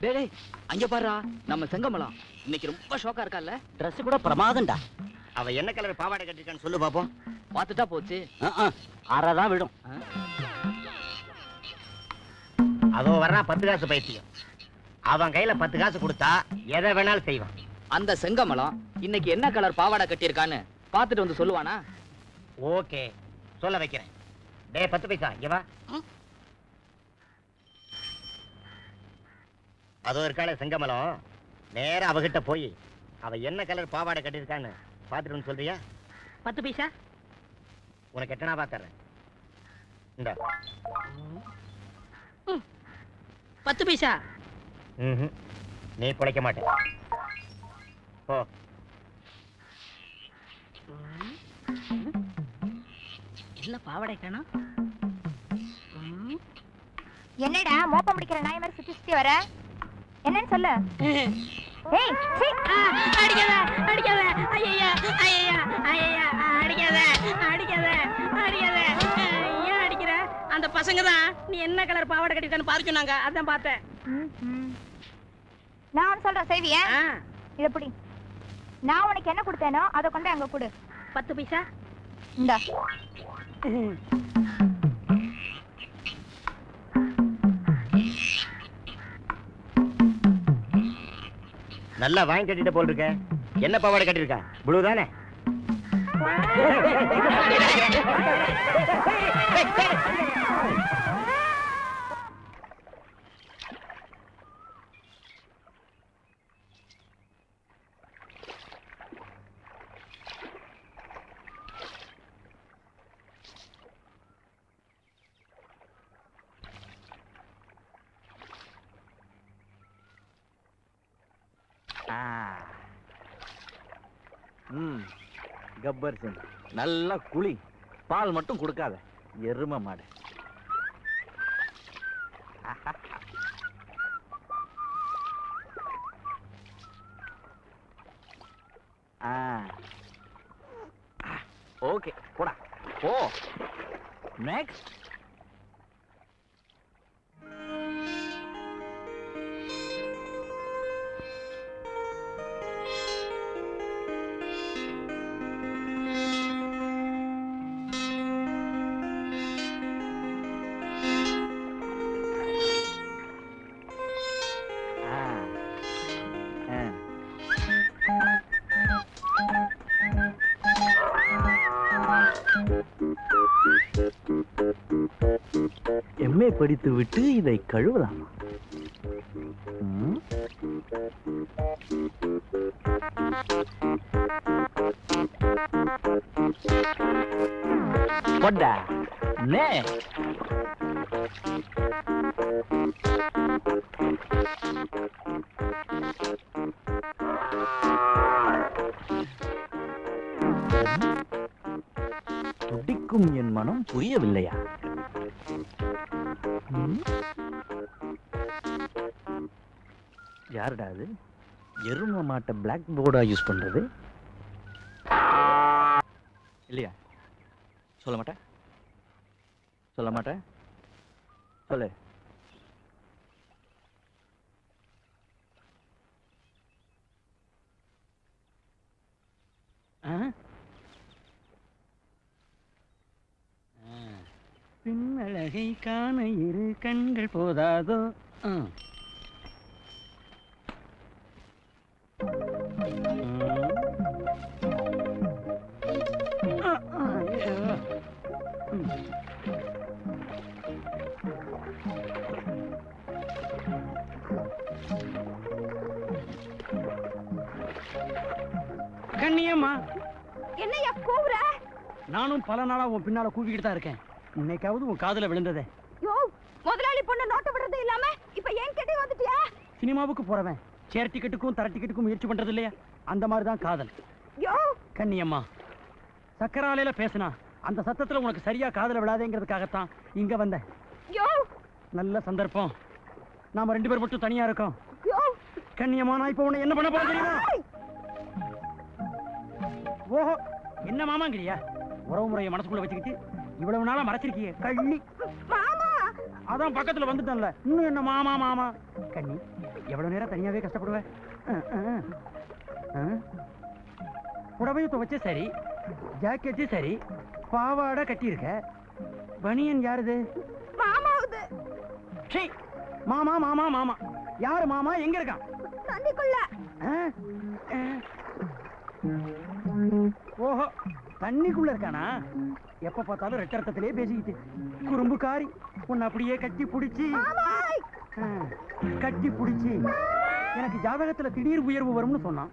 டேய் அங்க பாருடா, நம்ம செங்கமலம் இன்னைக்கு ரொம்ப ஷோக்கா இருக்கால்ல. Dress கூட பிரமாதம்டா. அவ என்ன கலர் பாவாடை கட்டிருக்கான்னு சொல்லு பாப்போம். பாத்துட்டா போச்சு. அறதான் விடும். அதோ வர்றா 10 காசு பைத்தியம். அவன் கையில 10 காசு கொடுத்தா எதை வேணாலும் செய்வான். அந்த செங்கமலம் இன்னைக்கு என்ன கலர் பாவாடை கட்டியிருக்கான்னு பாத்துட்டு வந்து சொல்லுவானா? ஓகே, சொல்ல வைக்கிறேன். டேய் 10 பைசா இங்க வா. அதோ இருக்காளே செங்கமலம், நேரா அவகிட்ட போய் அவ என்ன கலர் பாவாடை கட்டியிருக்கான்னு பாத்துட்டு வந்து சொல்றியா? 10 பைசா உனக்கு எட்டனா தர்றேன். இந்த 10 பைசா. நீ பிழைக்க மாட்டே. போ. என்ன பாவாடை காணோம்? என்னடா மோப்பம் பிடிக்கிற நாய் மாதிரி சுத்தி சுத்தி வர? என்னன்னு சொல்லு. ஏய் சீ, அடிக்காத அடிக்காத. ஐயா ஐயா ஐயா அடிக்காத அடிக்காத அடிக்காத. ஏன் அடிக்கிற? அந்த பசங்க தான் நீ என்ன கலர் பாவாடை கட்டிருக்கான்னு பாரு சொன்னாங்க, அதான் பார்த்தேன். நான் ஒன்னு சொல்றேன் செய்வியா? இத புடி. நான் உனக்கு என்ன கொடுத்தேனோ அதை கொண்டு அங்க கொடு. 10 பைசா இந்தா. நல்லா வாங்கி கட்டிட்ட போல் இருக்க. என்ன பாவாடை கட்டிருக்கா? ப்ளூ தானே? கப்பர் சிங் நல்லா குளி, பால் மட்டும் கொடுக்காத, எருமை மாடு. ஓகே போடா போ. நெக்ஸ்ட். எம்ஏ படித்து விட்டு இதை கழுவலாமா? போடா நே. துடிக்கும் என் மனம் புரியவில்லையா? யாருடா அது? எரும மாட்டை பிளாக் போர்டா யூஸ் பண்றது இல்லையா? சொல்ல மாட்டேன் சொல்ல மாட்டேன் சொல்லு. பின்னழகை காண இரு கண்கள் போதாதோ? கண்ணியம்மா, என்னையா கூவுற? நானும் பல நாளா உன் பின்னால கூவிக்கிட்டு தான் இருக்கேன். இன்னைக்காவது உன் காதுல விழுந்ததே. யோ, முதலாளி பொண்ணு நோட்ட விடுறது இல்லாம இப்ப ஏன் கிட்ட வந்துட்டியா? சினிமாவுக்கு போறவன் சேர் டிக்கெட்டுக்கும் தர டிக்கெட்டுக்கும் முயற்சி பண்றது இல்லையா? அந்த மாதிரி தான் காதல். யோ கண்ணியம்மா, சக்கராலையில பேசினா அந்த சத்தத்துல உனக்கு சரியா காதுல விழாதேங்கிறதுக்காகத்தான் இங்க வந்தேன். யோ, நல்ல சந்தர்ப்பம். நாம 2 பேர் மட்டும் தனியா இருக்கோம். யோ கண்ணியம்மா, நான் இப்ப உன்னை என்ன பண்ண போறேன் தெரியுமா? ஓஹோ, என்ன மாமாங்கிறியா? உறவு முறையை மனசுக்குள்ள வச்சுக்கிட்டு இவ்வளவு நாளா மறைச்சிருக்கிய கண்ணி. மாமா, அதான் பக்கத்துல வந்துட்டேன்ல, இன்னும் என்ன மாமா மாமா? கண்ணி, எவ்வளவு நேரம் தனியாவே கஷ்டப்படுவேன். புடவையும் துவைச்ச சரி, ஜாக்கெட்டு சரி, பாவாடை கட்டியிருக்க. பனியன் யாருது? மாமாவுது. மாமா மாமா மாமா யாரு மாமா? எங்க இருக்கான்? தண்ணிக்குள்ள. ஓஹோ, தண்ணிக்குள்ள இருக்கானா? எப்ப பார்த்தாலும் ரெட்டரத்திலே பேசிக்கிட்டு குறும்புக்காரி. உன்னை அப்படியே கட்டி பிடிச்சி எனக்கு ஜாதகத்துல திடீர் உயர்வு வரும்னு சொன்னான்.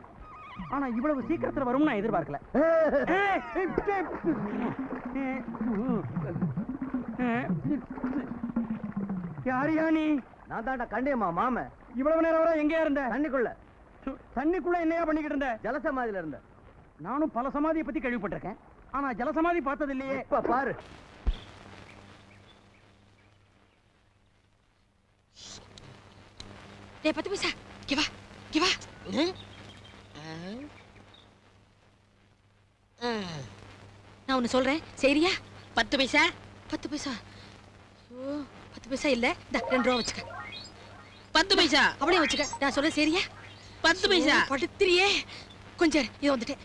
ஆனா இவ்வளவு சீக்கிரத்துல வரும்னு நான் எதிர்பார்க்கல. யாரியா நீ? நான் தாண்டா கண்டியம்மா மாம. இவ்வளவு நேரம் வரை எங்கேயா இருந்த? தண்ணிக்குள்ள. தண்ணிக்குள்ள என்னையா பண்ணிக்கிட்டு இருந்த? ஜலசமாதியில இருந்த. நானும் பல சமாதியை பத்தி கேள்விப்பட்டிருக்கேன், ஆனா ஜலசமாதி பார்த்தது இல்லையே. இப்ப பாரு. டேய் 10 பைசா, இங்க வா, இங்க வா. நான் ஒண்ணு சொல்றேன், சரியா? 10 பைசா, 10 பைசா. ஐயோ, 10 பைசா இல்ல. இந்த 2 ரூபா வச்சுக்க. 10 பைசா அப்படியே வச்சுக்க. நான் சொல்றேன், சரியா? 10 பைசா. படுத்துறியே, கொஞ்சம் இதை வந்துட்டேன்.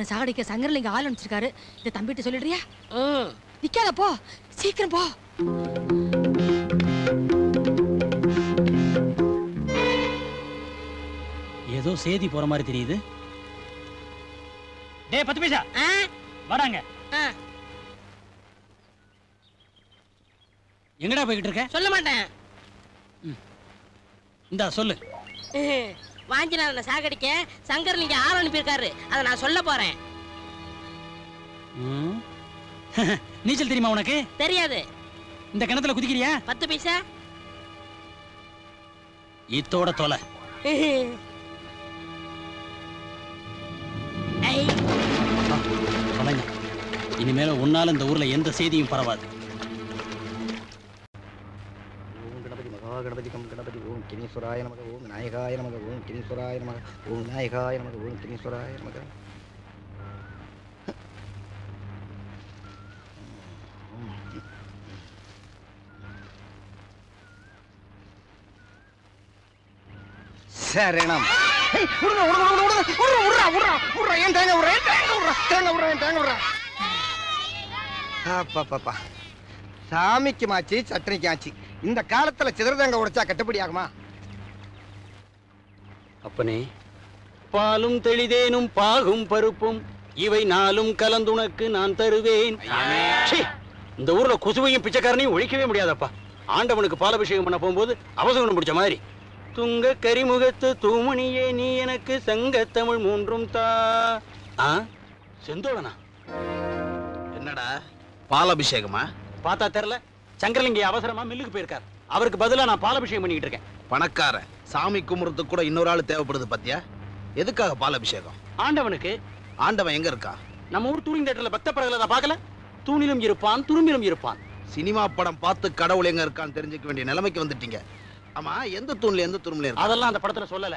சாகடிக்க சங்கரலிங்க ஆள் அனுப்பிச்சிருக்காரு. இந்த தம்பிட்டு சொல்லிடுறியா? நிக்காத, போ, சீக்கிரம் போ. ஏதோ சேதி போற மாதிரி தெரியுது. டேய் 10 பைசா, வாடாங்க. எங்கடா போய்கிட்டு இருக்க? சொல்ல மாட்டேன். இந்தா சொல்லு. வாஞ்சிநாதனை சாகடிக்க சங்கரலிங்க ஆள் அனுப்பியிருக்காரு, அதை நான் சொல்ல போறேன். நீச்சல் தெரியுமா உனக்கு? தெரியாது. இந்த கிணத்துல குதிக்கிறியா? 10 பைசா. இத்தோட தொலை. இனிமேல உன்னால இந்த ஊர்ல எந்த செய்தியும் பரவாது. கணபதி கம் கணபதி ஓம் கினீஸ்வராய நமக ஓம் நாயகாய நமக ஓம் கினீஸ்வராய நமக ஓம் நாயகாய நமக ஓம் கினீஸ்வராய நமக. சரணம். சாமிக்கு மாச்சு, சட்டனைக்கு ஆச்சு. இந்த காலத்துல சிதறதங்க உடைச்சா கட்டுப்படி ஆகுமா? அப்பனே, பாலும் தெளிதேனும் பாகும் பருப்பும் இவை நாளும் கலந்துனக்கு நான் தருவேன். இந்த ஊர்ல குசுவையும் பிச்சைக்காரனையும் ஒழிக்கவே முடியாதப்பா. ஆண்டவனுக்கு பாலபிஷேகம் பண்ண போகும்போது அவசரம் பிடிச்ச மாதிரி. துங்க கரிமுகத்து தூமணியே நீ எனக்கு சங்க தமிழ் மூன்றும் தா. செந்தோழனா? என்னடா பாலாபிஷேகமா? பார்த்தா தெரியல. சங்கரலிங்க அவசரமா மில்லுக்கு போயிருக்கார். அவருக்கு பதிலா நான் பாலாபிஷேகம் பண்ணிட்டு இருக்கேன். பணக்கார சாமி கும்பிடுறதுக்கு கூட இன்னொரு ஆள் தேவைப்படுது பாத்தியா? எதுக்காக பாலாபிஷேகம்? ஆண்டவனுக்கு. ஆண்டவன் எங்க இருக்கா? நம்ம ஊர் டூரிங் தியேட்டர்ல பக்த படங்களை பார்க்கல? தூணிலும் இருப்பான், துரும்பிலும் இருப்பான். சினிமா படம் பார்த்து கடவுள் எங்க இருக்கான்னு தெரிஞ்சுக்க வேண்டிய நிலைமைக்கு வந்துட்டீங்க. ஆமா, எந்த தூண்ல எந்த துரும்புல இருக்கு? அதெல்லாம் அந்த படத்துல சொல்லல.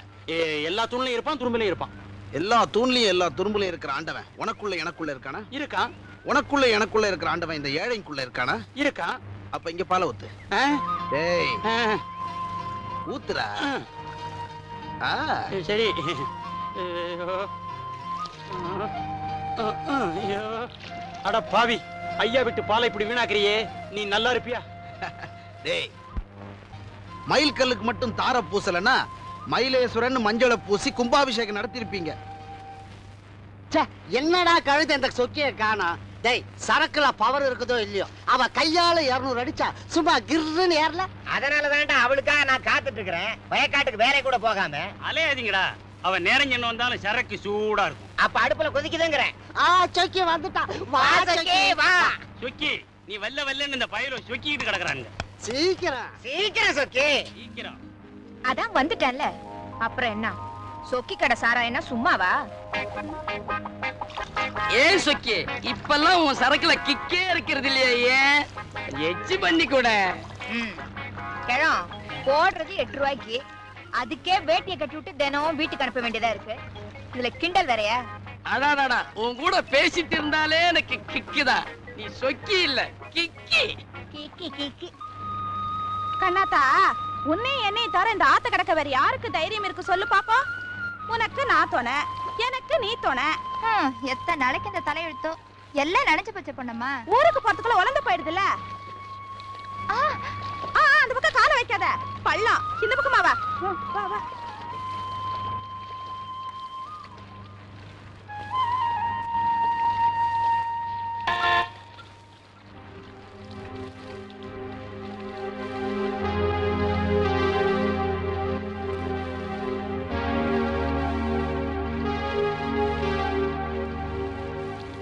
எல்லா தூண்லயும் இருப்பான், துரும்பிலையும் இருப்பான். எல்லா தூண்லயும் எல்லா துரும்புலயும் இருக்கிற ஆண்டவன் உனக்குள்ள எனக்குள்ள இருக்கானா? இருக்கான். உனக்குள்ள எனக்குள்ள இருக்கிற ஆண்டவன் இந்த ஏழைக்குள்ள இருக்கானா? இருக்கான். அப்ப இங்க பால ஊத்து. டேய் ஊத்துடா. சரி. அட பாவி, ஐயா விட்டு பாலை இப்படி வீணாக்குறியே, நீ நல்லா இருப்பியா? டேய், மயில் கல்லுக்கு மட்டும் தார பூசலன்னா மயிலேஸ்வரன் மஞ்சளை பூசி கும்பாபிஷேகம் நடத்திருப்பீங்க. என்னடா கழுத இந்த சொக்கிய காணா? டேய், சரக்குல பவர் இருக்குதோ இல்லையோ, அவ கையால 200 அடிச்சா சும்மா கிர்ன்னு ஏறல. அதனால தான்டா அவளுக்காக நான் காத்துட்டு இருக்கிறேன். வயக்காட்டுக்கு வேற கூட போகாம. அலையாதீங்கடா. அவன் நேரம் என்ன வந்தாலும் சரக்கு சூடா இருக்கும். அப்ப அடுப்புல கொதிக்குதுங்கிறேன். சொக்கி வந்துட்டான். வா சொக்கி வா. சொக்கி நீ வல்ல வல்லன்னு இந்த பயல சொக்கிட்டு கிடக்குறாங்க. சீக்கிரம் சீக்கிரம் சொக்கி. சீக்கிரம். அதான் வந்துட்டேன்ல, அப்புறம் என்ன? சொக்கி கடை சாரா என்ன சும்மாவா? ஏன் சொக்கி இப்பெல்லாம் உன் சரக்குல கிக்கே இருக்கிறது இல்லையா? ஏன் எச்சி பண்ணி கூட கிழம் போடுறது 8 ரூபாய்க்கு, அதுக்கே வேட்டியை கட்டி விட்டு தினம் வீட்டுக்கு அனுப்ப வேண்டியதா இருக்கு. இதுல கிண்டல் வேறையா? அடாடாடா உன் கூட பேசிட்டு இருந்தாலே எனக்கு கிக்குதான். நீ சொக்கி இல்ல கிக்கி. கீக்கி கீக்கி. கண்ணாத்தா, உன்னை என்னை தவிர இந்த ஆத்த கடக்க வேற யாருக்கு தைரியம் இருக்கு சொல்லு பாப்பா? உனக்கு நான் தோண, எனக்கு நீ தோண. எத்தனை நாளைக்கு இந்த தலையெழுத்தோ எல்லாம் நினைச்சு பச்சை பொண்ணம்மா. ஊருக்கு போறதுக்குள்ள உலந்து போயிடுதுல்ல. அந்த பக்கம் காலை வைக்காத, பள்ளம். இந்த பக்கமா வா. வா வா.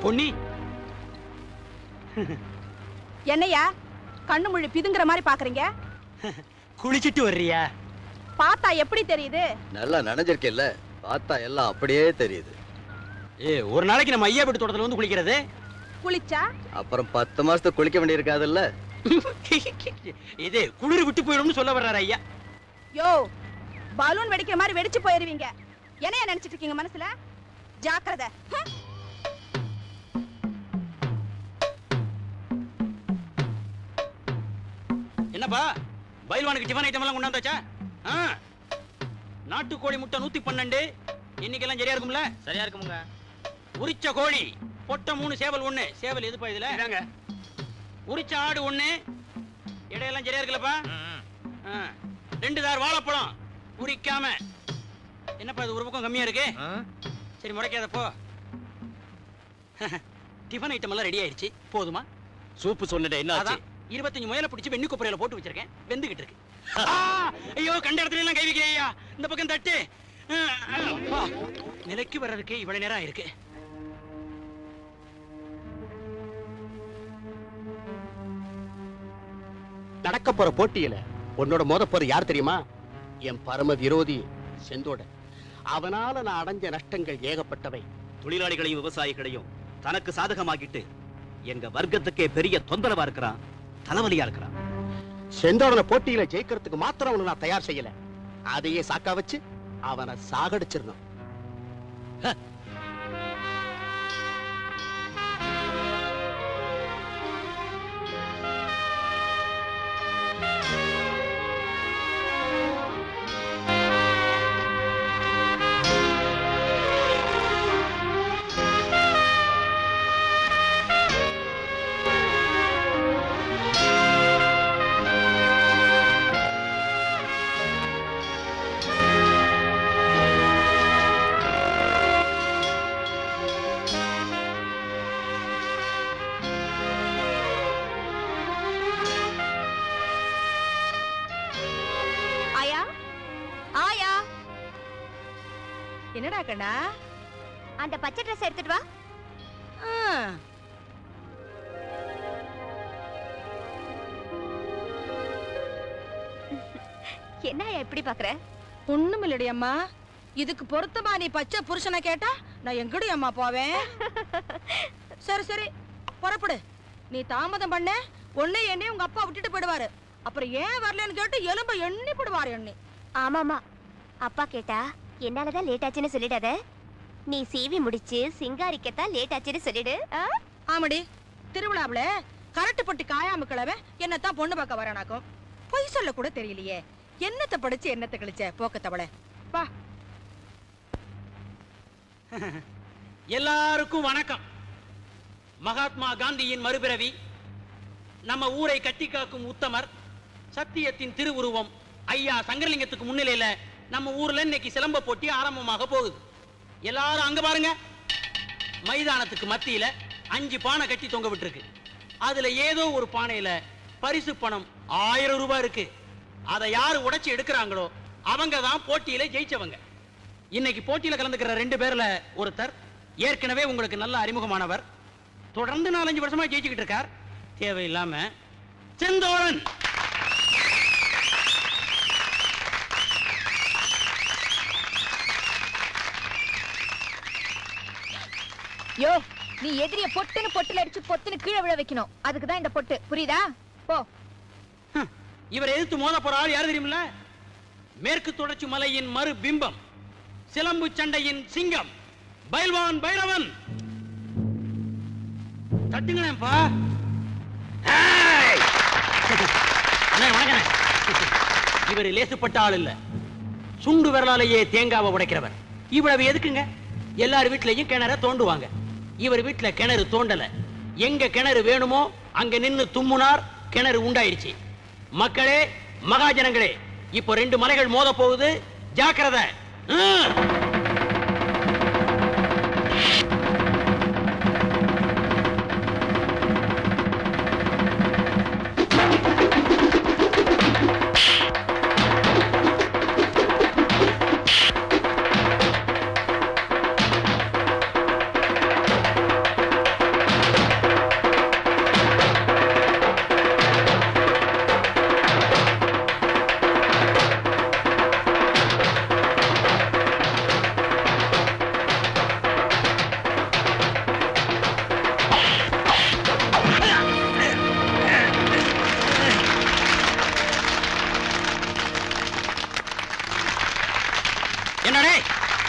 பொன்னி என்னையா கண்ணு முழி பிதுங்குற மாதிரி பாக்குறீங்க? குளிச்சிட்டு வர்றியா? பார்த்தா எப்படி தெரியுது? நல்லா நனைஞ்சிருக்கேல்ல, பார்த்தா எல்லாம் அப்படியே தெரியுது. ஒரு நாளைக்கு நம்ம ஐயாபேட்டு தோட்டத்துல வந்து குளிக்கிறது. குளிச்சா அப்புறம் 10 மாசத்துக்கு குளிக்க வேண்டியிருக்காதுல்ல. இது குளிர் விட்டு போயிடும்னு சொல்ல வர்றாரு ஐயா. யோ, பலூன் வெடிக்கிற மாதிரி வெடிச்சு போயிருவீங்க. என்னைய நினைச்சிட்டு இருக்கீங்க மனசுல? ஜாக்கிரதை. என்னப்பா பைல்வானுக்கு டிஃபன் ஐட்டம் எல்லாம் கொண்டாந்தாச்சா? நாட்டுக்கோழி முட்டை 112. இன்னைக்கெல்லாம் சரியா இருக்கும்ல? சரியா இருக்குமுங்க. உரிச்ச கோழி பொட்டை 3, சேவல் 1. சேவல் எதுப்பா இதுல? இதாங்க. உரிச்ச ஆடு 1. இடையெல்லாம் சரியா இருக்குல்லப்பா? 2 தார் வாழைப்பழம் உரிக்காம. என்னப்பா இது ஒரு பக்கம் கம்மியா இருக்கு? சரி முறைக்காத போ. டிஃபன் ஐட்டம் எல்லாம் ரெடி ஆயிடுச்சு. போதுமா? சூப்பு சொன்னதே என்ன ஆச்சு? 25 முயலை பிடிச்சு வெண்ணி கொப்பரையில போட்டு வச்சிருக்கேன். வெந்துகிட்டு இருக்கு. ஐயோ, கண்ட இடத்துல எல்லாம் கை வைக்கிறியா? இந்த பக்கம் தட்டு. நிலைக்கு வர்றதுக்கு இவ்வளவு நேரம் இருக்கு. நடக்க போற போட்டியில உன்னோட மோத போற யார் தெரியுமா? என் பரம விரோதி செந்தோட. அவனால நான் அடைஞ்ச நஷ்டங்கள் ஏகப்பட்டவை. தொழிலாளிகளையும் விவசாயிகளையும் தனக்கு சாதகமாக்கிட்டு எங்க வர்க்கத்துக்கே பெரிய தொந்தரவா இருக்கிறான், தலைவலியா இருக்கிறான். செந்தோடன போட்டியில ஜெயிக்கிறதுக்கு மாத்திரம் அவனை நான் தயார் செய்யல, அதையே சாக்கா வச்சு அவனை சாகடிச்சிடணும். என்னடா கண்ணா, அந்த பச்சை ட்ரெஸ் எடுத்துட்டு வா. என்ன எப்படி பாக்குற? ஒண்ணும் இல்லடி அம்மா. இதுக்கு பொருத்தமா நீ பச்சை புருஷனை கேட்டா நான் எங்கடி அம்மா போவேன்? சரி சரி புறப்படு. நீ தாமதம் பண்ண உன்னை என்னை உங்க அப்பா விட்டுட்டு போயிடுவாரு. அப்புறம் ஏன் வரலன்னு கேட்டு எலும்ப எண்ணி போடுவாரு எண்ணி. ஆமாமா, அப்பா கேட்டா என்னாலதான் லேட் ஆச்சுன்னு சொல்லிடாத. நீ சீவி முடிச்சு சிங்காரிக்கத்தான் லேட் ஆச்சுன்னு சொல்லிடு. ஆமாடி, திருவிழாவுல கரட்டு பட்டி காயாம கிழவ என்னத்தான் பொண்ணு பார்க்க வரானாக்கும். பொய் சொல்ல கூட தெரியலையே. என்னத்தை படிச்சு என்னத்தை கழிச்ச போக்கத்தவள. வா. எல்லாருக்கும் வணக்கம். மகாத்மா காந்தியின் மறுபிறவி, நம்ம ஊரை கட்டி காக்கும் உத்தமர், சத்தியத்தின் திருவுருவம் ஐயா சங்கரலிங்கத்துக்கு முன்னிலையில நம்ம ஊர்ல இன்னைக்கு சிலம்ப போட்டி ஆரம்பமாக போகுது. எல்லாரும் அங்க பாருங்க. மைதானத்துக்கு மத்தியில 5 பானை கட்டி தொங்க விட்டுருக்கு. அதுல ஏதோ ஒரு பானையில பரிசு பணம் 1000 ரூபாய் இருக்கு. அதை யாரு உடைச்சு எடுக்கிறாங்களோ அவங்க தான் போட்டியில ஜெயிச்சவங்க. இன்னைக்கு போட்டியில கலந்துக்கிற 2 பேர்ல ஒருத்தர் ஏற்கனவே உங்களுக்கு நல்ல அறிமுகமானவர், தொடர்ந்து 4-5 வருஷமா ஜெயிச்சுக்கிட்டு இருக்கார். தேவையில்லாம செந்தோழன். யோ, நீ எதிரிய பொட்டுன்னு பொட்டுல அடிச்சு பொத்துன்னு கீழே விழ வைக்கணும். அதுக்கு தான் இந்த பொட்டு, புரியுதா? போ. இவர் எதிர்த்து மோத போற ஆள் யாரு தெரியுமில்ல? மேற்கு தொடர்ச்சி மலையின் மறு பிம்பம், சிலம்பு சண்டையின் சிங்கம், பைல்வான் பைரவன். தட்டுங்களேப்பா. இவர் லேசுப்பட்ட ஆள் இல்ல, சுண்டு விரலாலேயே தேங்காவை உடைக்கிறவர். இவ்வளவு எதுக்குங்க? எல்லார் வீட்லயும் கிணற தோண்டுவாங்க. இவர் வீட்டுல கிணறு தோண்டல. எங்க கிணறு வேணுமோ அங்க நின்னு தும்முனார், கிணறு உண்டாயிருச்சு. மக்களே, மகாஜனங்களே, இப்போ 2 மலைகள் மோத போகுது, ஜாக்கிரதை.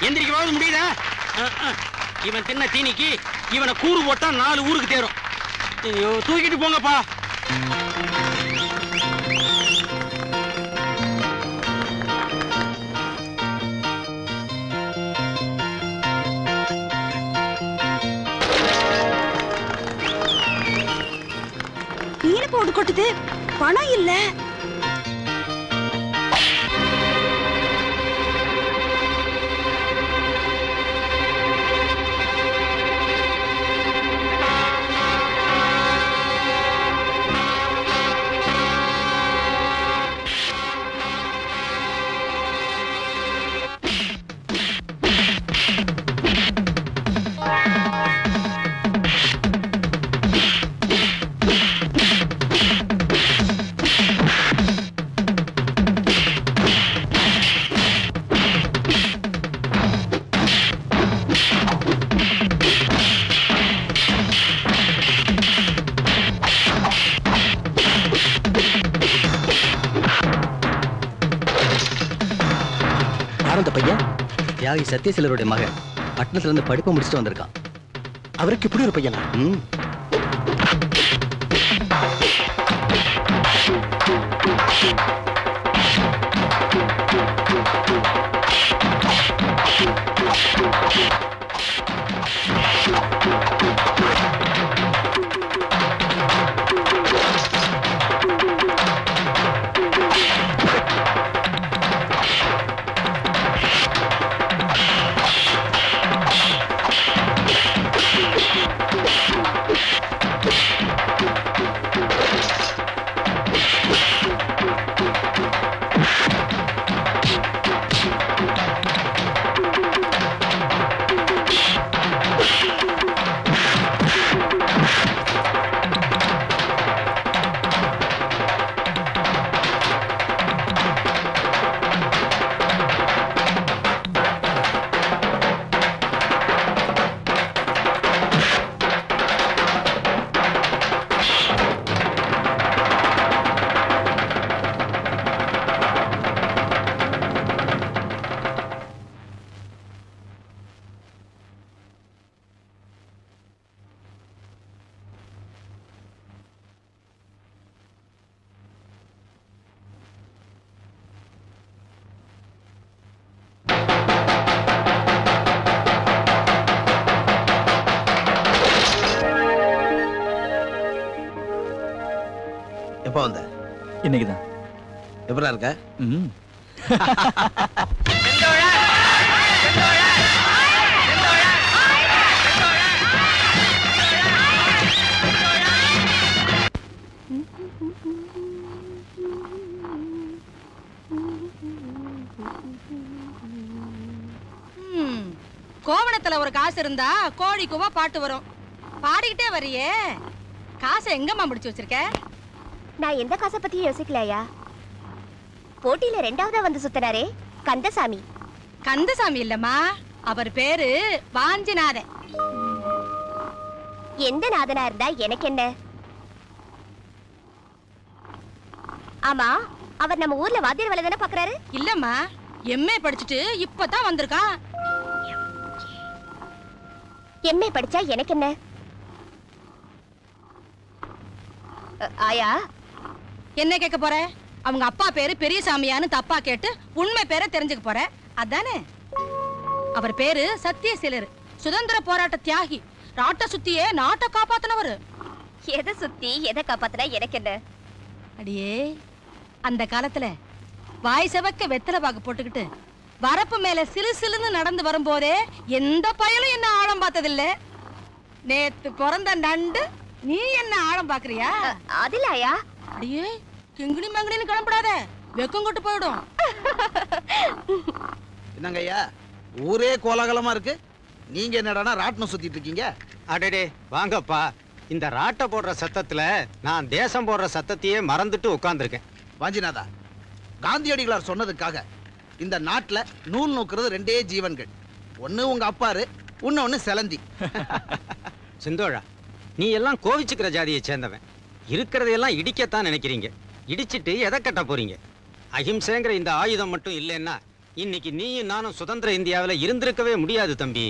எந்திரிக்கவாவது முடியுதா? இவன் தின்ன தீனிக்கு இவனை கூறு போட்டா 4 ஊருக்கு தேரும். தூக்கிட்டு போங்கப்பா. நீல போடு கொட்டுது, பணம் இல்ல. தியாகி சத்யசீலருடைய மகன் பட்டணத்துல இருந்து படிப்பு முடிச்சுட்டு வந்திருக்கான். அவருக்கு இப்படி ஒரு பையனா? எப்போ வந்த? இன்னைக்குதான். எப்படா இருக்க? கோவணத்துல ஒரு காசு இருந்தா கோழி கூவா பாட்டு வரும். பாடிக்கிட்டே வரியே, காசை எங்கம்மா முடிச்சு வச்சிருக்க? நான் எந்த காசை பத்தியும் யோசிக்கலையா. போட்டியில 2ஆவதா வந்து சுத்தனாரே கந்தசாமி. கந்தசாமி இல்லம்மா, அவர் பேரு வாஞ்சிநாதன். எந்த நாதனா இருந்தா எனக்கு என்ன? ஆமா, அவர் நம்ம ஊர்ல வாத்தியார் வேலை தானே பாக்குறாரு? இல்லம்மா, எம்ஏ படிச்சுட்டு இப்பதான் வந்திருக்கான். எம்ஏ படிச்சா எனக்கு என்ன? ஆயா, என்ன கேட்க போற? அவங்க அப்பா பேரு பெரியசாமியான்னு தப்பா கேட்டு உண்மை பேரை தெரிஞ்சுக்க போற அதானே? அவர் பேரு சத்தியசீலர், சுதந்திர போராட்ட தியாகி, நாட்டை சுத்தியே நாட்டை காப்பாத்தினவர். எதை சுத்தி எதை காப்பாத்தினா எனக்கு என்ன? அடியே, அந்த காலத்துல வாய் செவக்க வெத்தலை பாக்கு போட்டுக்கிட்டு வரப்பு மேல சிலு சிலுன்னு நடந்து வரும்போதே எந்த பயலும் என்ன ஆழம் பார்த்ததில்ல. நேத்து பிறந்த நண்டு நீ என்ன ஆழம் பாக்குறியா? அதிலாயா? அடியே, கிங்கிணி மங்கிணின்னு கிளம்பிடாத, வெக்கம் கொட்டு போயிடும். என்னங்க ஐயா, ஊரே கோலாகலமா இருக்கு, நீங்க என்னடானா ராட்டினம் சுத்திட்டு இருக்கீங்க? அடடே வாங்கப்பா, இந்த ராட்டை போடுற சத்தத்துல நான் தேசம் போடுற சத்தத்தையே மறந்துட்டு உட்கார்ந்துருக்கேன். வாஞ்சிநாதா, காந்தியடிகளார் சொன்னதுக்காக இந்த நாட்டுல நூல் நோக்குறது 2 ஜீவன்கள். ஒண்ணு உங்க அப்பாரு, இன்னொன்னு செலந்தி. சிந்தோழா, நீ எல்லாம் கோவிச்சுக்கிற ஜாதியை சேர்ந்தவன். இருக்கிறதையெல்லாம் இடிக்கத்தான் நினைக்கிறீங்க. இடிச்சிட்டு எதை கட்ட போறீங்க? அஹிம்சைங்கிற இந்த ஆயுதம் மட்டும் இல்லைன்னா இன்னைக்கு நீயும் நானும் சுதந்திர இந்தியாவில் இருந்திருக்கவே முடியாது தம்பி.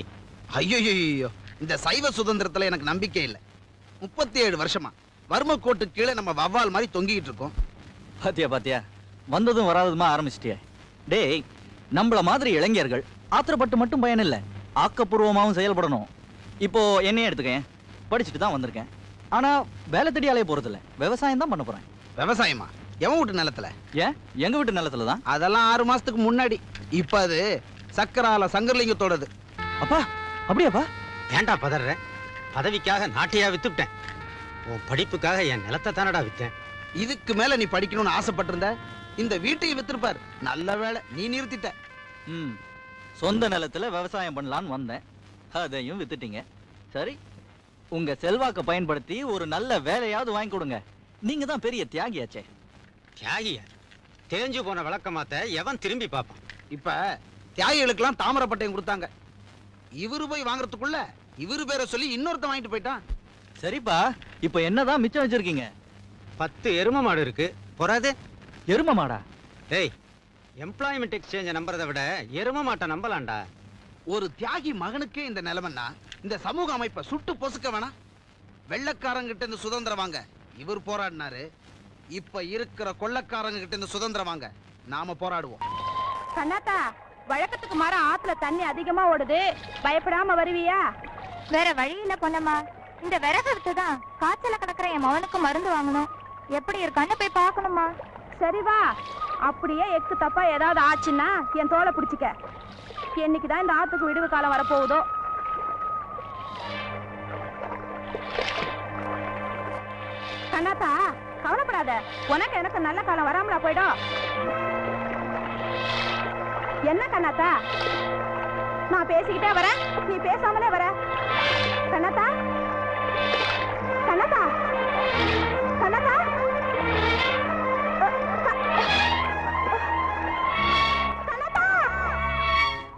ஐயோ, இந்த சைவ சுதந்திரத்துல எனக்கு நம்பிக்கை இல்லை. 37 வருஷமா வறுமை கோட்டு கீழே நம்ம வவ்வால் மாதிரி தொங்கிட்டு இருக்கோம். பாத்தியா வந்ததும் வராததுமா ஆரம்பிச்சிட்டியா? டேய், நம்மள மாதிரி இளைஞர்கள் ஆத்திரப்பட்டு மட்டும் பயன் இல்லை, ஆக்கப்பூர்வமாகவும் செயல்படணும். இப்போ என்னையே எடுத்துக்கேன், படிச்சுட்டு தான் வந்திருக்கேன். ஆனா வேலை தேடி அலைய போறதில்ல, விவசாயம் தான் பண்ண போறேன். விவசாயமா? எவன் வீட்டு நிலத்துல? ஏன், எங்க வீட்டு நிலத்துல தான். அதெல்லாம் 6 மாசத்துக்கு முன்னாடி. இப்ப அது சக்கரால சங்கர்லிங்கத்தோடது. அப்பா, அப்படியாப்பா? ஏண்டா பதற? பதவிக்காக நாட்டையா வித்துட்டேன், உன் படிப்புக்காக என் நிலத்தை தானடா வித்தேன். இதுக்கு மேல நீ படிக்கணும்னு ஆசைப்பட்டிருந்த இந்த வீட்டையும் வித்திருப்பார். நல்ல வேலை நீ நிறுத்திட்ட. சொந்த நிலத்துல விவசாயம் பண்ணலான்னு வந்தேன், அதையும் வித்துட்டீங்க. சரி, உங்க செல்வாக்க பயன்படுத்தி ஒரு நல்ல வேலையாவது வாங்கி கொடுங்க. நீங்க தான் பெரிய தியாகியாச்சே. தியாகியா? தேஞ்சு போன விளக்கமாத்த எவன் திரும்பி பார்ப்பான்? இப்ப தியாகிகளுக்கெல்லாம் தாமரப்பட்டையும் கொடுத்தாங்க. இவரு போய் வாங்குறதுக்குள்ள இவரு பேரை சொல்லி இன்னொருத்த வாங்கிட்டு போயிட்டான். சரிப்பா, இப்ப என்னதான் மிச்சம் வச்சிருக்கீங்க? 10 எரும மாடு இருக்கு. போறாது? எரும மாடா? டேய், எம்ப்ளாய்மெண்ட் எக்ஸ்சேஞ்ச நம்புறதை விட எரும மாட்டை நம்பலாம்டா. ஒரு தியாகி மகனுக்கே இந்த நிலைமைன்னா இந்த சமூக அமைப்பை சுட்டு பொசுக்க வேணாம். வெள்ளக்காரங்கிட்ட இந்த சுதந்திரம் வாங்க இவர் போராடினாரு. இப்ப இருக்கிற கொள்ளக்காரங்க கிட்ட இந்த சுதந்திரம் வாங்க நாம போராடுவோம். கண்ணாத்தா, வழக்கத்துக்கு மாற ஆத்துல தண்ணி அதிகமா ஓடுது, பயப்படாம வருவியா? வேற வழி இல்ல பொன்னம்மா. இந்த விறகு வித்துதான் காய்ச்சல கிடக்குற என் மகனுக்கு மருந்து வாங்கணும். எப்படி இருக்கான்னு போய் பார்க்கணுமா? சரி வா. அப்படியே எக்கு தப்பா ஏதாவது ஆச்சுன்னா என் தோலை பிடிச்சிக்க. என்னைக்குதான் இந்த ஆத்துக்கு விடுவு காலம் வரப்போகுதோ. கண்ணாத்தா, கவலைப்படாத, உனக்கு எனக்கு நல்ல காலம் வராமலா போயிடும். என்ன கண்ணாத்தா, நான் பேசிக்கிட்டே வரேன், நீ பேசாமலே வர. கண்ணாத்தா, கண்ணாத்தா, கண்ணாத்தா,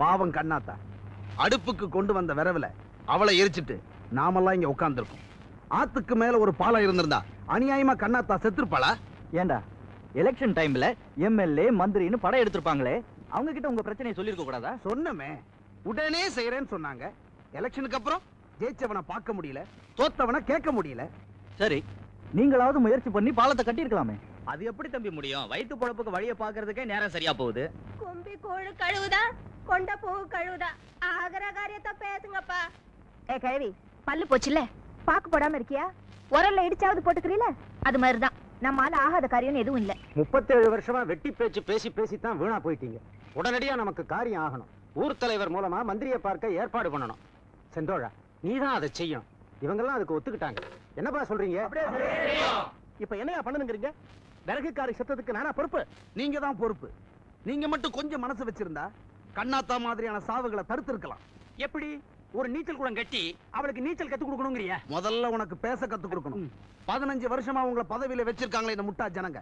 பாவம் கண்ணாத்தா, அடுப்புக்கு கொண்டு வந்த விரவுல அவளை எரிச்சிட்டு நாமெல்லாம் இங்க உட்கார்ந்துருக்கோம். ஆத்துக்கு மேல ஒரு பாலம் இருந்திருந்தா அநியாயமா கண்ணாத்தா செத்துருப்பாளா? ஏண்டா, எலெக்ஷன் டைம்ல எம்எல்ஏ மந்திரின்னு படம் எடுத்திருப்பாங்களே, அவங்க கிட்ட உங்க பிரச்சனையை சொல்லிருக்க கூடாதா? சொன்னமே, உடனே செய்யறேன்னு சொன்னாங்க. எலெக்ஷனுக்கு அப்புறம் ஜெயிச்சவனை பார்க்க முடியல, தோத்தவனை கேட்க முடியல. சரி, நீங்களாவது முயற்சி பண்ணி பாலத்தை கட்டி இருக்கலாமே. அது எப்படி தம்பி முடியும்? வயிற்று பொழப்புக்கு வழியை பாக்குறதுக்கே நேரம் சரியா போகுது. கும்பி கோழு கழுவுதா, கொண்ட பூ கழுவுதா, ஆகிற காரியத்தை பேசுங்கப்பா. ஏ கழுவி, பல்லு போச்சுல, பாக்கு போடாம இருக்கியா? உரல்ல இடிச்சாவது போட்டுக்கிறீல? அது மாதிரிதான், நம்மால ஆகாத காரியம் எதுவும் இல்ல. 37 வருஷமா வெட்டி பேச்சு பேசி பேசித்தான் வீணா போயிட்டீங்க. உடனடியா நமக்கு காரியம் ஆகணும். ஊர் தலைவர் மூலமா மந்திரியை பார்க்க ஏற்பாடு பண்ணணும். செந்தோழா, நீதான் அதை செய்யணும். இவங்கெல்லாம் அதுக்கு ஒத்துக்கிட்டாங்க. என்னப்பா சொல்றீங்க? இப்ப என்னையா பண்ணணுங்கிறீங்க? விறகுக்காரி சத்தத்துக்கு நானா பொறுப்பு? நீங்க தான் பொறுப்பு. நீங்க மட்டும் கொஞ்சம் மனசு வச்சிருந்தா கண்ணாத்தா மாதிரியான சாவுகளை தடுத்திருக்கலாம். எப்படி ஒரு நீச்சல் குளம் கட்டி அவளுக்கு நீச்சல் கத்து கொடுக்கணுங்கிறியா? முதல்ல உனக்கு பேச கத்து கொடுக்கணும். 15 வருஷமா உங்களை பதவியில வச்சிருக்காங்களே இந்த முட்டா ஜனங்க,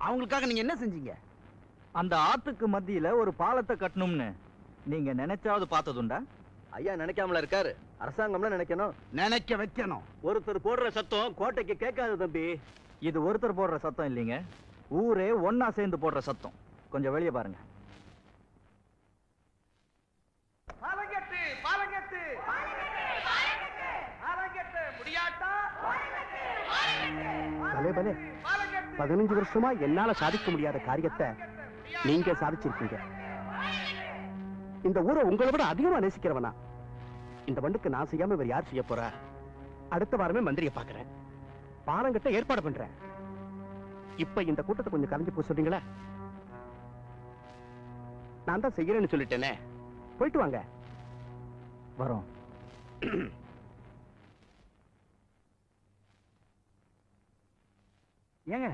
அவங்களுக்காக நீங்க என்ன செஞ்சீங்க? அந்த ஆத்துக்கு மத்தியில ஒரு பாலத்தை கட்டணும்னு நீங்க நினைச்சாவது பார்த்ததுண்டா? ஐயா நினைக்காமல இருக்காரு, அரசாங்கம்ல நினைக்கணும். நினைக்க வைக்கணும். ஒருத்தர் போடுற சத்தம் கோட்டைக்கு கேட்காது தம்பி. இது ஒருத்தர் போடுற சத்தம் இல்லைங்க, ஊரே ஒன்னா சேர்ந்து போடுற சத்தம். கொஞ்சம் வெளியே பாருங்க. பலே பலே 15 வருஷமா என்னால சாதிக்க முடியாத காரியத்தை நீங்க சாதிச்சிருக்கீங்க. இந்த ஊரை உங்களை விட அதிகமா நேசிக்கிறவனா? இந்த வண்டுக்கு நான் செய்யாம இவர் யார் செய்ய போறா? அடுத்த வாரமே மந்திரியை பாக்குறேன், பாலங்கட்ட ஏற்பாடு பண்றேன். இப்ப இந்த கூட்டத்தை கொஞ்சம் கலைஞ்சு போக சொல்றீங்களா? நான் தான் செய்யறேன்னு சொல்லிட்டேனே, போயிட்டு வாங்க. வரோம். ஏங்க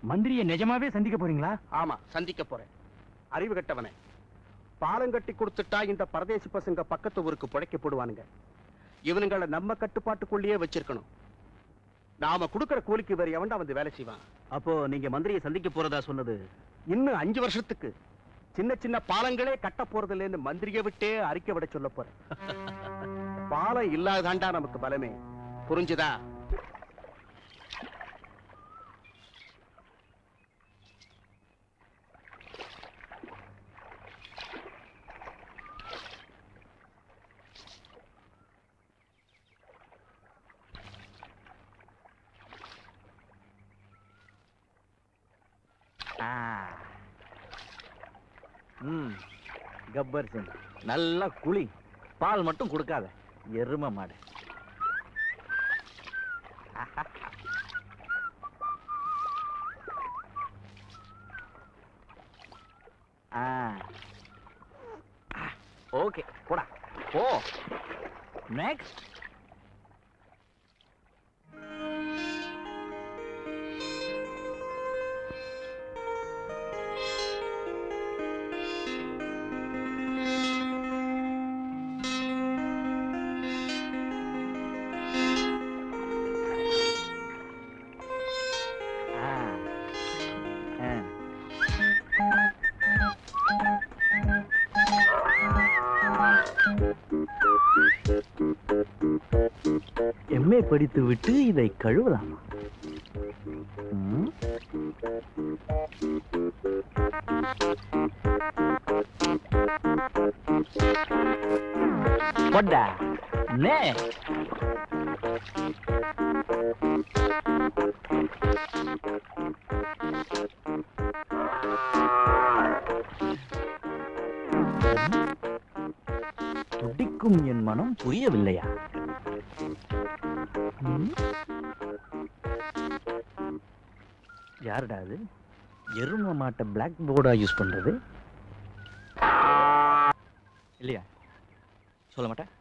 மந்திரியை நிஜமாவே சந்திக்க போறீங்களா? ஆமா, சந்திக்க போறேன். அறிவு கட்டவனே, பாலம் கட்டி கொடுத்துட்டா இந்த பரதேசி பசங்க பக்கத்து ஊருக்கு புழைக்க போடுவானுங்க. இவனுங்களை நம்ம கட்டுப்பாட்டுக்குள்ளேயே வச்சிருக்கணும். நாம கொடுக்கிற கூலிக்கு வேற எவன்டா வந்து வேலை செய்வான்? அப்போ நீங்க மந்திரியை சந்திக்க போறதா சொன்னது இன்னும் 5 வருஷத்துக்கு சின்ன சின்ன பாலங்களே கட்ட போறதில்லைன்னு மந்திரியை விட்டே அறிக்கை விட சொல்ல போறேன். பாலம் இல்லாதாண்டா நமக்கு பலமே, புரிஞ்சுதா? கப்பர் சிங், நல்லா குளி, பால் மட்டும் கொடுக்காத, எரும மாடு. ஓகே, போடா போ. நெக்ஸ்ட். எம்ஏ படித்து விட்டு இதை கழுவலாமா? போடா. துடிக்கும் என் மனம் புரியவில்லையா? யாருடா அது? எரும மாட்டை பிளாக் போர்டா யூஸ் பண்றது இல்லையா? சொல்ல மாட்டேன்,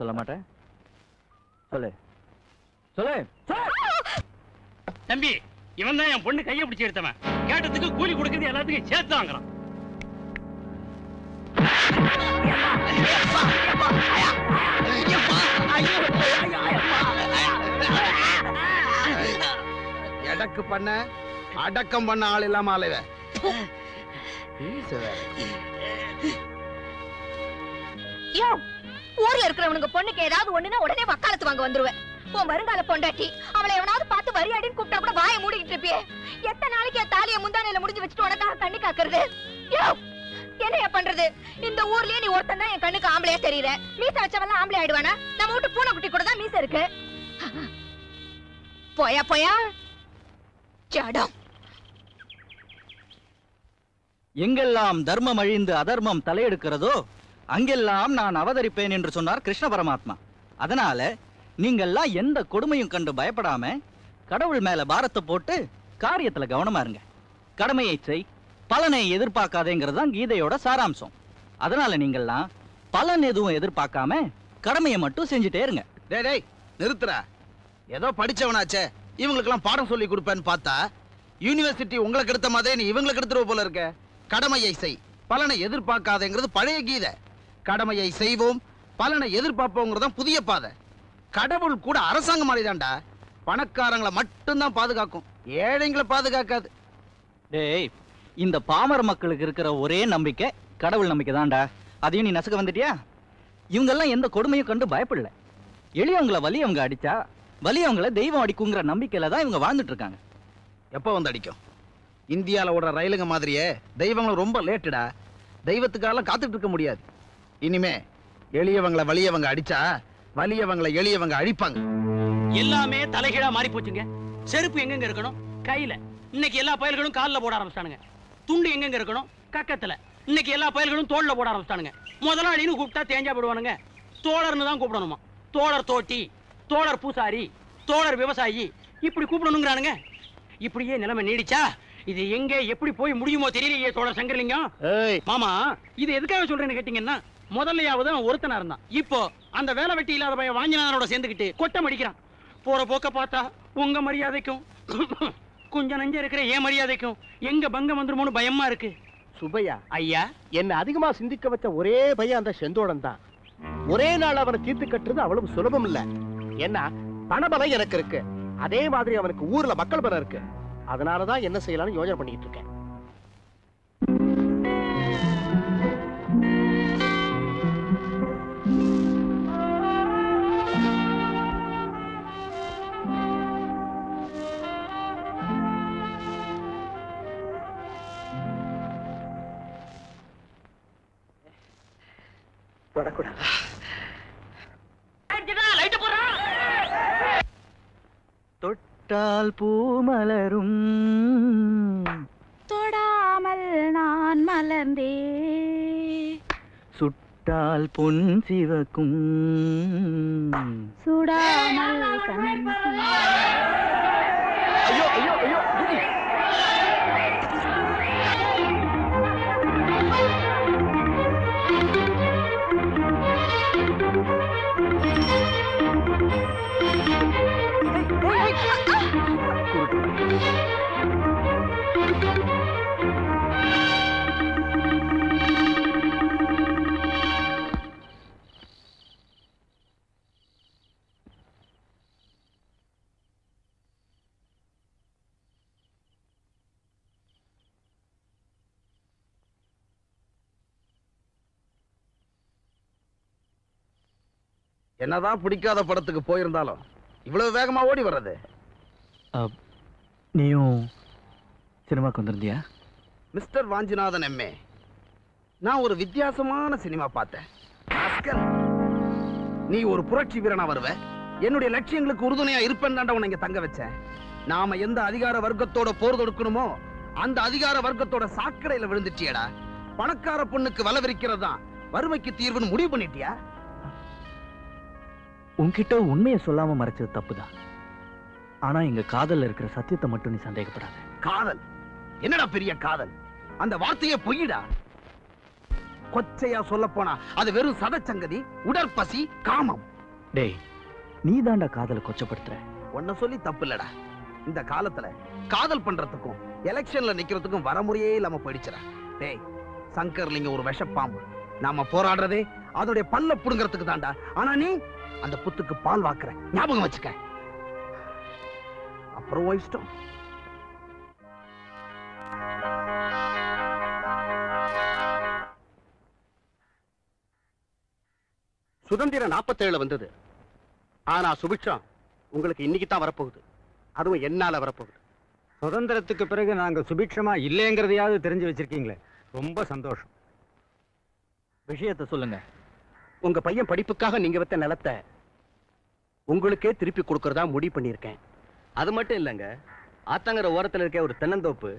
சொல்ல மாட்டேன், சொல்லு சொல்லு. தம்பி, இவன் தான் என் பொண்ணு கையை பிடிச்சி எடுத்தவன். கேட்டதுக்கு கூலி கொடுக்கறது எல்லாத்துக்கும் சேர்த்து வாங்குறான். எடக்கு பண்ண அடக்கம் பண்ண ஆள் இல்லாம ஆளுவ. ஊர்ல இருக்கிறவனுக்கு பொண்ணுக்கு ஏதாவது ஒண்ணுன்னா உடனே வக்காலத்து வாங்க வந்துருவேன். உன் வருங்கால பொண்டாட்டி அவளை எவனாவது பார்த்து வரி அடின்னு கூப்பிட்டா கூட வாயை மூடிக்கிட்டு இருப்பியே. எத்தனை நாளைக்கு என் தாலியை முந்தானையில முடிஞ்சு வச்சுட்டு உனக்காக கண்ணு காக்குறது? என்னைய பண்றது? இந்த ஊர்லயே நீ ஒருத்தன் தான் என் கண்ணுக்கு ஆம்பளையா தெரியற. மீச வச்சவெல்லாம் ஆம்பளை ஆயிடுவானா? நம்ம வீட்டு பூனை குட்டி கூட தான் மீச இருக்கு. போயா போயா ஜடம். எங்கெல்லாம் தர்மம் அழிந்து அதர்மம் தலையெடுக்கிறதோ அங்கெல்லாம் நான் அவதரிப்பேன் என்று சொன்னார் கிருஷ்ண பரமாத்மா. அதனால நீங்கெல்லாம் எந்த கொடுமையும் கண்டு பயப்படாம கடவுள் மேல பாரத்தை போட்டு காரியத்துல கவனமா இருங்க. கடமையை செய், பலனை எதிர்பார்க்காதேங்கிறது தான் கீதையோட சாராம்சம். அதனால நீங்கெல்லாம் பலன் எதுவும் எதிர்பார்க்காம கடமையை மட்டும் செஞ்சுட்டே இருங்க. டேய் நிறுத்துற. ஏதோ படிச்சவனாச்சே, இவங்களுக்கெல்லாம் பாடம் சொல்லி கொடுப்பேன்னு பார்த்தா யூனிவர்சிட்டி உங்களுக்கு எடுத்த மாதிரி நீ இவங்களுக்கு எடுத்துருவ போல இருக்க. கடமையை செய், பலனை எதிர்பார்க்காதேங்கிறது பழைய கீதை. கடமையை செய்வோம், பலனை எதிர்பார்ப்போங்கிறதான் புதிய பாதை. கடவுள் கூட அரசாங்கம் மாதிரிதான்டா. பணக்காரங்களை மட்டும்தான் பாதுகாக்கும், ஏழைங்களை பாதுகாக்காது. டேய், இந்த பாமர மக்களுக்கு இருக்கிற ஒரே நம்பிக்கை கடவுள் நம்பிக்கை தான்டா. அதையும் நீ நசுக்க வந்துட்டியா? இவங்கெல்லாம் எந்த கொடுமையும் கண்டு பயப்படல. எளியவங்களை வலியவங்க அடிச்சா வலியவங்களை தெய்வம் அடிக்குங்கிற நம்பிக்கையில தான் இவங்க வாழ்ந்துட்டு இருக்காங்க. எப்போ வந்து அடிக்கும்? இந்தியாவில் ஓடுற ரயிலுங்க மாதிரியே தெய்வங்களும் ரொம்ப லேட்டுடா. தெய்வத்துக்காலாம் காத்துட்டு இருக்க முடியாது. இனிமே எளியவங்களை வலியவங்க அடிச்சா வலியவங்களை எளியவங்க அழிப்பாங்க. எல்லாமே தலைகீழா மாறி போச்சுங்க. செருப்பு எங்கெங்க இருக்கணும்? கையில. இன்னைக்கு எல்லா பயல்களும் கால்ல போட ஆரம்பிச்சிட்டானுங்க. துண்டு எங்கெங்க இருக்கணும்? கக்கத்துல. இன்னைக்கு எல்லா பயல்களும் தோல்ல போட ஆரம்பிச்சிட்டானுங்க. முதலாளின்னு கூப்பிட்டா தேஞ்சா போடுவானுங்க. தோழர்னு தான் கூப்பிடணுமா? தோழர் தோட்டி, தோழர் பூசாரி, தோழர் விவசாயி, இப்படி கூப்பிடணுங்கிறானுங்க. இப்படியே நிலைமை நீடிச்சா இது எங்க எப்படி போய் முடியுமோ தெரியலையே தோழர் சங்கரலிங்கம். மாமா, இது எதுக்காக சொல்றேன்னு கேட்டீங்கன்னா, முதல்லையாவது அவன் ஒருத்தனா இருந்தான். இப்போ அந்த வேலை வெட்டி இல்லாத பையன் வாங்கினானோட சேர்ந்துக்கிட்டு கொட்டம் அடிக்கிறான். போற போக்க பார்த்தா உங்க மரியாதைக்கும் கொஞ்சம் நஞ்ச இருக்கிற ஏன் மரியாதைக்கும் எங்க பங்கம் வந்துருமோன்னு பயமா இருக்கு. சுப்பையா ஐயா, என்ன அதிகமா சிந்திக்க வச்ச ஒரே பையன் அந்த செந்தோடன் தான். ஒரே நாள் அவனை தீர்த்து கட்டுறது அவ்வளவு சுலபம் இல்ல. ஏன்னா பணபலம் எனக்கு இருக்கு, அதே மாதிரி அவனுக்கு ஊர்ல மக்கள் பலம் இருக்கு. அதனாலதான் என்ன செய்யலாம்னு யோசனை பண்ணிட்டு இருக்கேன். தொட்டால் பூ மலரும், தொடாமல் நான் மலர்ந்தே, சுட்டால் பொன் சிவக்கும், சுடாமல் கண். ஐயோ ஐயோ ஐயோ, என்னதான் பிடிக்காத படத்துக்கு போயிருந்தாலும் இவ்வளவு வேகமா ஓடி வர்றது. நீயும் சினிமாக்கு வந்திருந்தியா? மிஸ்டர் வாஞ்சிநாதன் எம்ஏ, நான் ஒரு வித்தியாசமான சினிமா பார்த்தேன். நீ ஒரு புரட்சி வீரனா வருவ, என்னுடைய லட்சியங்களுக்கு உறுதுணையா இருப்பேன் தாண்டா உன்னை இங்க தங்க வச்சேன். நாம எந்த அதிகார வர்க்கத்தோட போர் தொடுக்கணுமோ அந்த அதிகார வர்க்கத்தோட சாக்கடையில விழுந்துட்டியடா. பணக்கார பொண்ணுக்கு வலை விரிக்கிறது தான் வறுமைக்கு தீர்வுன்னு முடிவு பண்ணிட்டியா? உன்கிட்ட உண்மையை சொல்லாம மறைச்சது தப்புதான். ஆனா எங்க காதல்ல இருக்கிற சத்தியத்தை மட்டும் நீ சந்தேகப்படாத. காதல் என்னடா பெரிய காதல்? அந்த வார்த்தையே பொய்டா. கொச்சையா சொல்ல போனா அது வெறும் சதச்சங்கதி, உடற்பசி, காமம். டேய், நீ தாண்டா காதலை கொச்சப்படுத்துற. உன்னை சொல்லி தப்பு இல்லடா. இந்த காலத்துல காதல் பண்றதுக்கும் எலெக்ஷன்ல நிக்கிறதுக்கும் வரமுறையே இல்லாம போயிடுச்சுடா. டேய், சங்கர்லிங்க ஒரு விஷப்பாம்பு. நாம போராடுறதே அதோடைய பல்ல புடுங்கிறதுக்கு தாண்டா. ஆனா நீ அந்த புத்துக்கு பால் வாக்குற, ஞாபகம் வச்சுக்க. அப்புறம் இஷ்டம். சுதந்திரம் 47 வந்தது. ஆனா சுபிக்ஷம் உங்களுக்கு இன்னைக்கு தான் வரப்போகுது. அதுவும் என்னால வரப்போகுது. சுதந்திரத்துக்கு பிறகு நாங்க சுபிக்ஷமா இல்லைங்கிறதையாவது தெரிஞ்சு வச்சிருக்கீங்களே, ரொம்ப சந்தோஷம். விஷயத்தை சொல்லுங்க. உங்க பையன் படிப்புக்காக நீங்க வைத்த நிலத்தை உங்களுக்கே திருப்பி கொடுக்கறதா முடிவு பண்ணியிருக்கேன். அது மட்டும் இல்லைங்க, ஆத்தங்கர ஓரத்தில் இருக்க ஒரு தென்னந்தோப்பு,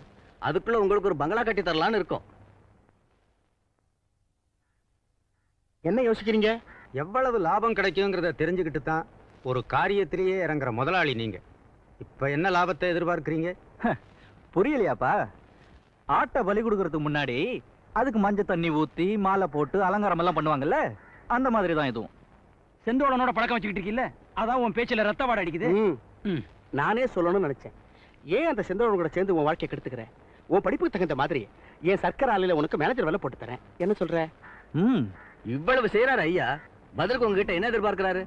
அதுக்குள்ள உங்களுக்கு ஒரு பங்களா கட்டி தரலான்னு இருக்கோம். என்ன யோசிக்கிறீங்க? எவ்வளவு லாபம் கிடைக்குங்கிறத தெரிஞ்சுக்கிட்டு தான் ஒரு காரியத்திலேயே இறங்குற முதலாளி நீங்க. இப்ப என்ன லாபத்தை எதிர்பார்க்கிறீங்க? புரியலையாப்பா? ஆட்டை பலி கொடுக்கறதுக்கு முன்னாடி அதுக்கு மஞ்சள் தண்ணி ஊத்தி மாலை போட்டு அலங்காரம் எல்லாம் பண்ணுவாங்கல்ல, அந்த மாதிரி தான் இதுவும். செந்தோழனோட பழக்கம் வச்சுக்கிட்டு இருக்கீல்ல, அதான் உன் பேச்சுல ரத்த வாடை அடிக்குது. நானே சொல்லணும்னு நினைச்சேன். ஏன் அந்த செந்தோழன் கூட சேர்ந்து உன் வாழ்க்கையை கெடுத்துக்கிறேன்? உன் படிப்புக்கு தகுந்த மாதிரி என் சர்க்கரை ஆலையில உனக்கு மேனேஜர் வேலை போட்டு தரேன். என்ன சொல்ற? இவ்வளவு செய்யறாரு ஐயா, பதிலுக்கு உங்ககிட்ட என்ன எதிர்பார்க்கிறாரு?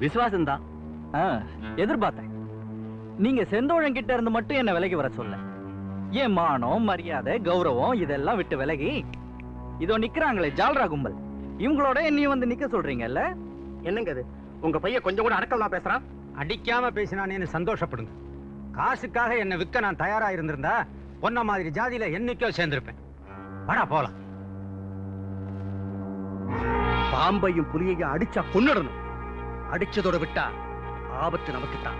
விசுவாசம் தான். எதிர்பார்த்தேன். நீங்க செந்தோழன் கிட்ட இருந்து மட்டும் என்ன விலகி வர சொல்ல. ஏன் மானம், மரியாதை, கௌரவம் இதெல்லாம் விட்டு விலகி இதோ நிக்கிறாங்களே ஜால்ரா கும்பல், இவங்களோட என்னையும் வந்து நிக்க சொல்றீங்கல்ல? என்னங்க அது? உங்க பையன் கொஞ்சம் கூட அடக்கமா பேசுறான். அடிக்காம பேசினானேன்னு சந்தோஷப்படுங்க. காசுக்காக என்ன விற்க நான் தயாரா இருந்திருந்தா பொன்ன மாதிரி ஜாதியில என்னைக்கோ சேர்ந்திருப்பேன். வாடா போலாம். பாம்பையும் புலியையும் அடிச்சா கொன்னுடணும். அடிச்சதோட விட்டா ஆபத்து நமக்கு தான்.